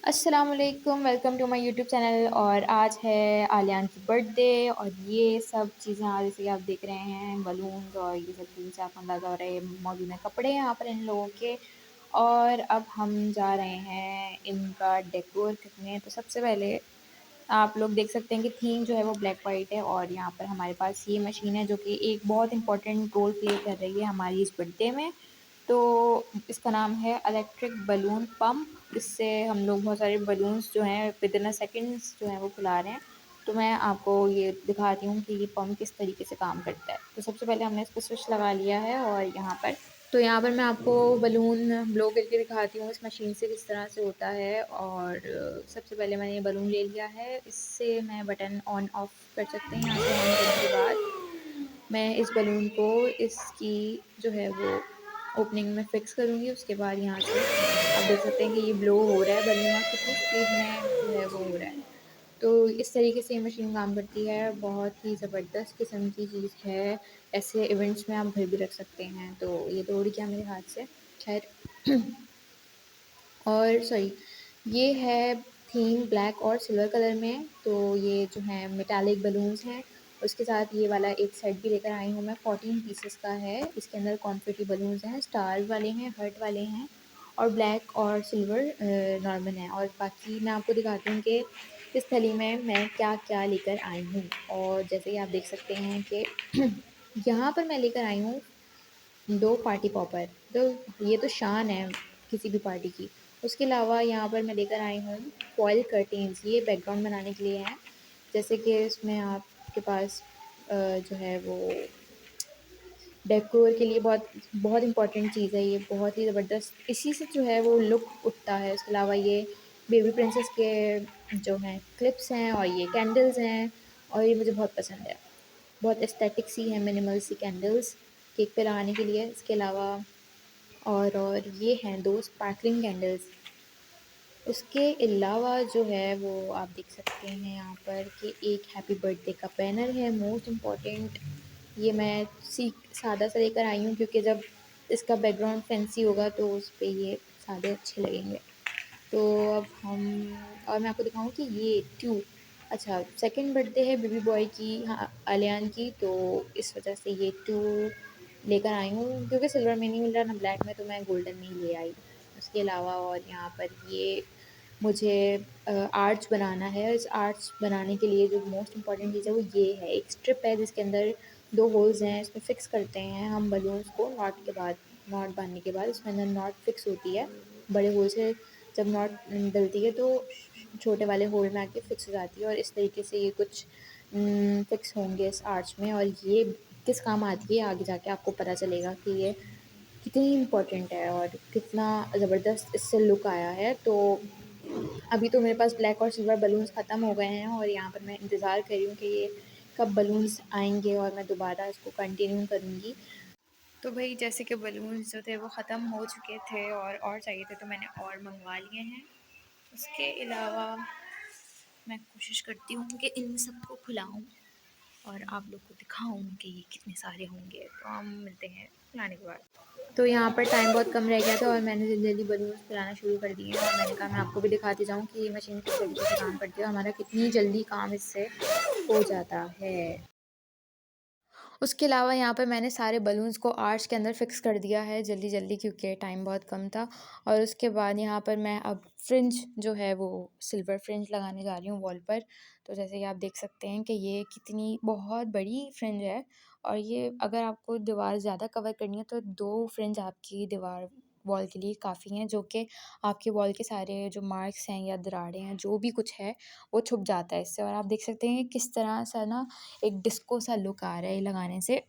अस्सलाम वालेकुम, welcome to my YouTube channel. और आज है आलियान की बर्थडे और ये सब चीज़ें आज जैसे कि आप देख रहे हैं बलून्स और ये सब चीज़ें से आपको अंदाज़ा हो रहा है ये मौजूद हैं कपड़े यहाँ पर इन लोगों के। और अब हम जा रहे हैं इनका डेकोर करने। तो सबसे पहले आप लोग देख सकते हैं कि थीम जो है वो ब्लैक वाइट है और यहाँ पर हमारे पास ये मशीन है जो कि एक बहुत इंपॉर्टेंट रोल प्ले कर रही है हमारी इस बर्थडे में। तो इसका नाम है इलेक्ट्रिक बलून पंप। इससे हम लोग बहुत सारे बलून्स जो हैं विदिन अ सेकेंड्स जो हैं वो फुला रहे हैं। तो मैं आपको ये दिखाती हूँ कि ये पंप किस तरीके से काम करता है। तो सबसे पहले हमने इसको स्विच लगा लिया है और यहाँ पर मैं आपको बलून ब्लो करके दिखाती हूँ इस मशीन से किस तरह से होता है। और सबसे पहले मैंने ये बलून ले लिया है, इससे मैं बटन ऑन ऑफ कर सकते हैं। यहाँ से ऑन करने के बाद मैं इस बलून को इसकी जो है वो ओपनिंग में फ़िक्स करूँगी। उसके बाद यहाँ से आप देख सकते हैं कि ये ब्लो हो रहा है बलून और कितनी स्पीड में जो है वो हो रहा है। तो इस तरीके से ये मशीन काम करती है, बहुत ही ज़बरदस्त किस्म की चीज़ है। ऐसे इवेंट्स में आप घर भी रख सकते हैं। तो ये तो उड़ गया मेरे हाथ से, खैर। और सॉरी, ये है थीम ब्लैक और सिल्वर कलर में। तो ये जो है मेटालिक बलून्स हैं। उसके साथ ये वाला एक सेट भी लेकर आई हूँ मैं, 14 पीसेस का है। इसके अंदर कॉन्फेटी बलून्स हैं, स्टार वाले हैं, हर्ट वाले हैं और ब्लैक और सिल्वर नॉर्मल हैं। और बाकी मैं आपको दिखाती हूँ कि इस थैली में मैं क्या-क्या लेकर आई हूँ। और जैसे कि आप देख सकते हैं कि यहाँ पर मैं लेकर आई हूँ 2 पार्टी पॉपर। तो ये तो शान है किसी भी पार्टी की। उसके अलावा यहाँ पर मैं लेकर आई हूँ फॉयल कर्टेन्स, ये बैकग्राउंड बनाने के लिए हैं। जैसे कि इसमें आपके पास जो है वो डेकोर के लिए बहुत बहुत इम्पोर्टेंट चीज़ है ये, बहुत ही ज़बरदस्त इसी से जो है वो लुक उठता है। उसके अलावा ये बेबी प्रिंसेस के जो हैं क्लिप्स हैं और ये कैंडल्स हैं और ये मुझे बहुत पसंद है। बहुत एस्थेटिक सी है, मिनिमल सी कैंडल्स केक पे लगाने के लिए। इसके अलावा और ये हैं 2 स्पार्कलिंग कैंडल्स। उसके अलावा जो है वो आप देख सकते हैं यहाँ पर कि एक हैप्पी बर्थडे का बैनर है, मोस्ट इम्पॉर्टेंट। ये मैं सादा सा लेकर आई हूँ क्योंकि जब इसका बैकग्राउंड फैंसी होगा तो उस पे ये सादे अच्छे लगेंगे। तो अब हम और मैं आपको दिखाऊँ कि ये ट्यूब, अच्छा सेकंड बर्थडे है बेबी बॉय की, हाँ आलियान की। तो इस वजह से ये ट्यूब लेकर आई हूँ क्योंकि सिल्वर में नहीं मिल रहा ना ब्लैक में, तो मैं गोल्डन में ही ले आई। उसके अलावा और यहाँ पर ये मुझे आर्च बनाना है। इस आर्च बनाने के लिए जो मोस्ट इम्पॉर्टेंट चीज़ है वो ये है, एक स्ट्रिप है जिसके अंदर 2 होल्स हैं। इसमें फ़िक्स करते हैं हम बलून्स को नॉट के बाद, नॉट बांधने के बाद इसमें अंदर नॉट फ़िक्स होती है। बड़े होल से जब नॉट डलती है तो छोटे वाले होल में आके फ़िक्स हो जाती है। और इस तरीके से ये कुछ फ़िक्स होंगे इस आर्च में और ये किस काम आती है आगे जाके आपको पता चलेगा कि ये कितनी इम्पोर्टेंट है और कितना ज़बरदस्त इससे लुक आया है। तो अभी तो मेरे पास ब्लैक और सिल्वर बलून्स ख़त्म हो गए हैं और यहाँ पर मैं इंतज़ार कर रही हूँ कि ये कब बलून्स आएँगे और मैं दोबारा इसको कंटिन्यू करूँगी। तो भई जैसे कि बलून्स जो थे वो ख़त्म हो चुके थे और चाहिए थे तो मैंने और मँगवा लिए हैं। उसके अलावा मैं कोशिश करती हूँ कि इन सबको फुलाऊँ और आप लोग को दिखाऊँ कि ये कितने सारे होंगे। तो हम मिलते हैं फुलाने के बाद। तो यहाँ पर टाइम बहुत कम रह गया था और मैंने जल्दी-जल्दी बलून्स फुलाना शुरू कर दिए हैं और मैंने कहा मैं आपको भी दिखाती जाऊँ कि ये मशीन किस तरीके से काम करती है और हमारा कितनी जल्दी काम इससे हो जाता है। उसके अलावा यहाँ पे मैंने सारे बलून्स को आर्च के अंदर फ़िक्स कर दिया है जल्दी-जल्दी क्योंकि टाइम बहुत कम था। और उसके बाद यहाँ पर मैं अब फ्रिंज जो है वो सिल्वर फ्रिंज लगाने जा रही हूँ वॉल पर। तो जैसे कि आप देख सकते हैं कि ये कितनी बहुत बड़ी फ्रिंज है और ये अगर आपको दीवार ज़्यादा कवर करनी है तो 2 फ्रिंज आपकी दीवार वॉल के लिए काफ़ी हैं, जो कि आपके वॉल के सारे जो मार्क्स हैं या दरारें हैं, जो भी कुछ है, वो छुप जाता है इससे। और आप देख सकते हैं किस तरह सा ना एक डिस्को सा लुक आ रहा है ये लगाने से।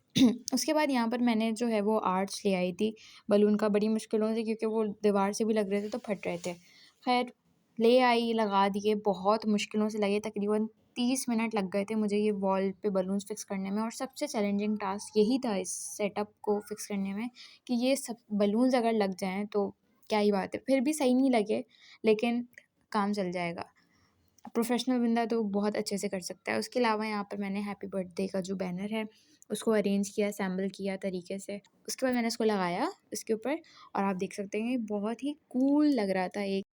उसके बाद यहाँ पर मैंने जो है वो आर्च ले आई थी बलून का बड़ी मुश्किलों से क्योंकि वो दीवार से भी लग रहे थे तो फट रहे थे। ख़ैर ले आई, लगा दिए, बहुत मुश्किलों से लगे, तकरीबन 30 मिनट लग गए थे मुझे ये वॉल पे बलून्स फ़िक्स करने में। और सबसे चैलेंजिंग टास्क यही था इस सेटअप को फ़िक्स करने में कि ये सब बलून्स अगर लग जाएँ तो क्या ही बात है। फिर भी सही नहीं लगे लेकिन काम चल जाएगा। प्रोफ़ेशनल बंदा तो बहुत अच्छे से कर सकता है। उसके अलावा यहाँ पर मैंने हैप्पी बर्थडे का जो बैनर है, उसको अरेंज किया, असेंबल किया तरीके से। उसके बाद मैंने इसको लगाया इसके ऊपर और आप देख सकते हैं बहुत ही कूल लग रहा था। एक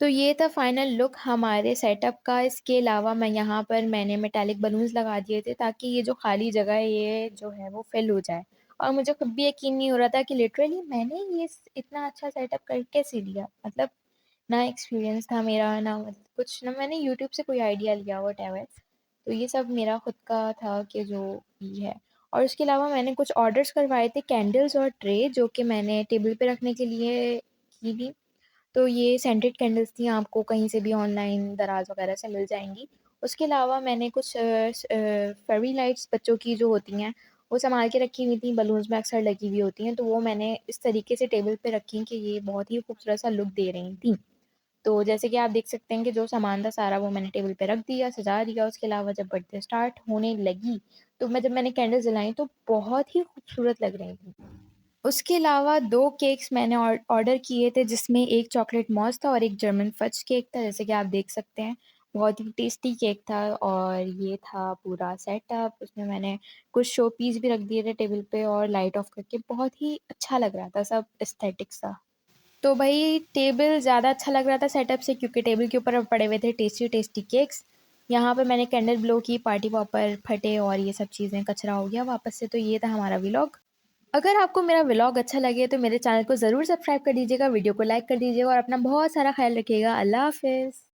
तो ये था फाइनल लुक हमारे सेटअप का। इसके अलावा यहाँ पर मैंने मेटालिक बलून्स लगा दिए थे ताकि ये जो खाली जगह है ये जो है वो फिल हो जाए। और मुझे खुद भी यकीन नहीं हो रहा था कि लिटरली मैंने ये इतना अच्छा सेटअप कर कैसे लिया। मतलब ना एक्सपीरियंस था मेरा, ना कुछ, ना मैंने यूट्यूब से कोई आइडिया लिया व्हाटएवर। तो ये सब मेरा खुद का था कि जो ये है। और उसके अलावा मैंने कुछ ऑर्डर्स करवाए थे, कैंडल्स और ट्रे, जो कि मैंने टेबल पे रखने के लिए की थी। तो ये सेंटेड कैंडल्स थी, आपको कहीं से भी ऑनलाइन दराज वगैरह से मिल जाएंगी। उसके अलावा मैंने कुछ फेरी लाइट्स बच्चों की जो होती हैं वो संभाल के रखी हुई थी, बलून्स में अक्सर लगी हुई होती हैं, तो वो मैंने इस तरीके से टेबल पे रखी कि ये बहुत ही खूबसूरत सा लुक दे रही थी। तो जैसे कि आप देख सकते हैं कि जो सामान था सारा वो मैंने टेबल पे रख दिया, सजा दिया। उसके अलावा जब बर्थडे स्टार्ट होने लगी तो जब मैंने कैंडल्स जलाई तो बहुत ही खूबसूरत लग रही थी। उसके अलावा 2 केक्स मैंने ऑर्डर किए थे, जिसमें एक चॉकलेट मॉस था और एक जर्मन फज केक था, जैसे कि आप देख सकते हैं। बहुत ही टेस्टी केक था और ये था पूरा सेटअप। उसमें मैंने कुछ शो पीस भी रख दिए थे टेबल पे और लाइट ऑफ करके, बहुत ही अच्छा लग रहा था सब एस्थेटिक सा। तो भई टेबल ज़्यादा अच्छा लग रहा था सेटअप से, क्योंकि टेबल के ऊपर अब पड़े हुए थे टेस्टी-टेस्टी केक्स। यहाँ पे मैंने कैंडल ब्लो की, पार्टी पॉपर फटे और ये सब चीज़ें, कचरा हो गया वापस से। तो ये था हमारा व्लॉग। अगर आपको मेरा व्लॉग अच्छा लगे तो मेरे चैनल को ज़रूर सब्सक्राइब कर दीजिएगा, वीडियो को लाइक कर दीजिएगा और अपना बहुत सारा ख़्याल रखिएगा। अल्लाह हाफ़िज़।